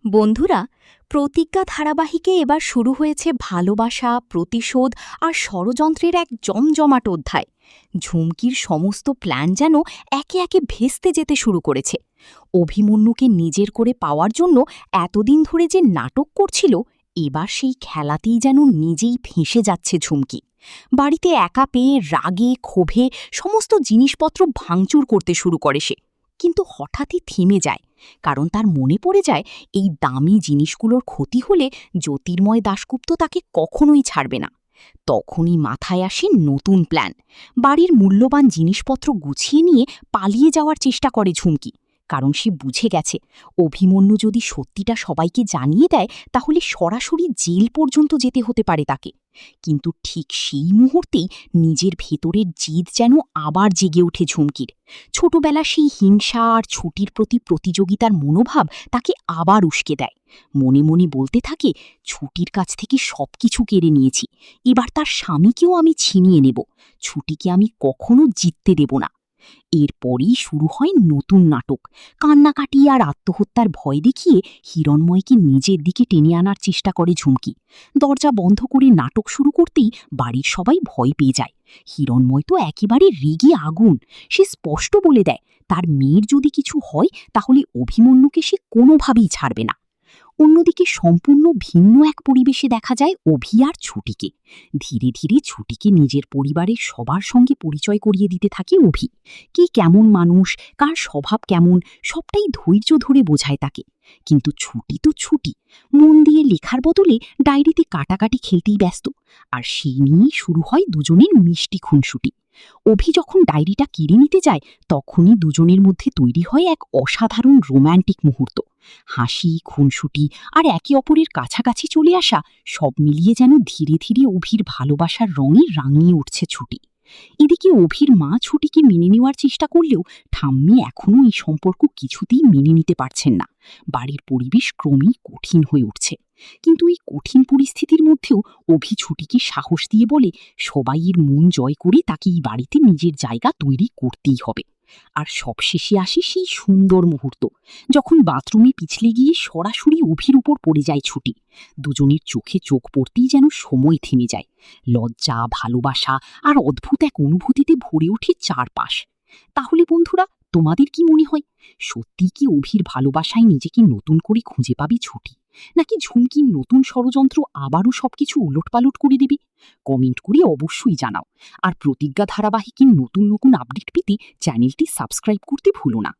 বন্ধুরা, প্রতিজ্ঞা ধারাবাহিকে এবার শুরু হয়েছে ভালোবাসা, প্রতিশোধ আর ষড়যন্ত্রের এক জমজমাট অধ্যায়। ঝুমকির সমস্ত প্ল্যান যেন একে একে ভেস্তে যেতে শুরু করেছে। অভিমন্যুকে নিজের করে পাওয়ার জন্য এতদিন ধরে যে নাটক করছিল, এবার সেই খেলাতেই যেন নিজেই ফেঁসে যাচ্ছে ঝুমকি। বাড়িতে একা পেয়ে রাগে ক্ষোভে সমস্ত জিনিসপত্র ভাঙচুর করতে শুরু করে সে। কিন্তু হঠাৎই থেমে যায়, কারণ তার মনে পড়ে যায় এই দামি জিনিসগুলোর ক্ষতি হলে জ্যোতির্ময় দাশগুপ্ত তাকে কখনোই ছাড়বে না। তখনই মাথায় আসে নতুন প্ল্যান। বাড়ির মূল্যবান জিনিসপত্র গুছিয়ে নিয়ে পালিয়ে যাওয়ার চেষ্টা করে ঝুমকি, কারণ সে বুঝে গেছে অভিমন্যু যদি সত্যিটা সবাইকে জানিয়ে দেয় তাহলে সরাসরি জেল পর্যন্ত যেতে হতে পারে তাকে। কিন্তু ঠিক সেই মুহূর্তেই নিজের ভেতরের জিদ যেন আবার জেগে ওঠে ঝুমকির। ছোটবেলা সেই হিংসা আর ছুটির প্রতি প্রতিযোগিতার মনোভাব তাকে আবার উস্কে দেয়। মনে মনে বলতে থাকে, ছুটির কাছ থেকে সবকিছু কেড়ে নিয়েছি, এবার তার স্বামীকেও আমি ছিনিয়ে নেব। ছুটিকে আমি কখনো জিততে দেব না। এরপরই শুরু হয় নতুন নাটক। কান্নাকাটি আর আত্মহত্যার ভয় দেখিয়ে হিরণময়কে নিজের দিকে টেনে আনার চেষ্টা করে ঝুমকি। দরজা বন্ধ করে নাটক শুরু করতেই বাড়ির সবাই ভয় পেয়ে যায়। হিরণময় তো একেবারে রেগে আগুন। সে স্পষ্ট বলে দেয়, তার মেয়ের যদি কিছু হয় তাহলে অভিমন্যুকে সে কোনোভাবেই ছাড়বে না। অন্যদিকে সম্পূর্ণ ভিন্ন এক পরিবেশে দেখা যায় অভি আর ছুটিকে। ধীরে ধীরে ছুটিকে নিজের পরিবারের সবার সঙ্গে পরিচয় করিয়ে দিতে থাকে অভি। কে কেমন মানুষ, কার স্বভাব কেমন, সবটাই ধৈর্য ধরে বোঝায় তাকে। কিন্তু ছুটি তো ছুটি, মন দিয়ে লেখার বদলে ডায়েরিতে কাটাকাটি খেলতেই ব্যস্ত। আর সেই নিয়েই শুরু হয় দুজনের মিষ্টি খুনসুটি। অভি যখন ডায়েরিটা কেড়ে নিতে যায়, তখনই দুজনের মধ্যে তৈরি হয় এক অসাধারণ রোম্যান্টিক মুহূর্ত। হাসি, খুনসুটি আর একে অপরের কাছাকাছি চলে আসা, সব মিলিয়ে যেন ধীরে ধীরে অভির ভালোবাসার রঙে রাঙিয়ে উঠছে ছুটি। এদিকে অভির মা ছুটিকে মেনে নেওয়ার চেষ্টা করলেও ঠাম্মি এখনও এই সম্পর্ক কিছুতেই মেনে নিতে পারছেন না। বাড়ির পরিবেশ ক্রমেই কঠিন হয়ে উঠছে। কিন্তু এই কঠিন পরিস্থিতির মধ্যেও অভি ছুটিকে সাহস দিয়ে বলে, সবাইয়ের মন জয় করে তাকে এই বাড়িতে নিজের জায়গা তৈরি করতেই হবে। আর সবশেষে আসে সেই সুন্দর মুহূর্ত, যখন বাথরুমে পিছলে গিয়ে সরাসরি অভির উপর পড়ে যায় ছুটি। দুজনের চোখে চোখ পড়তেই যেন সময় থেমে যায়। লজ্জা, ভালোবাসা আর অদ্ভুত এক অনুভূতিতে ভরে ওঠে চারপাশ। তাহলে বন্ধুরা, তোমাদের কি মনে হয়, সত্যি কি অভির ভালোবাসায় নিজেকে নতুন করে খুঁজে পাবে ছুটি, নাকি ঝুমকির নতুন ষড়যন্ত্র আবারও সবকিছু উলটপালট করে দেবে? কমেন্ট করে অবশ্যই জানাও। আর প্রতিজ্ঞা ধারাবাহিকের নতুন নতুন আপডেট পেতে চ্যানেলটি সাবস্ক্রাইব করতে ভুলো না।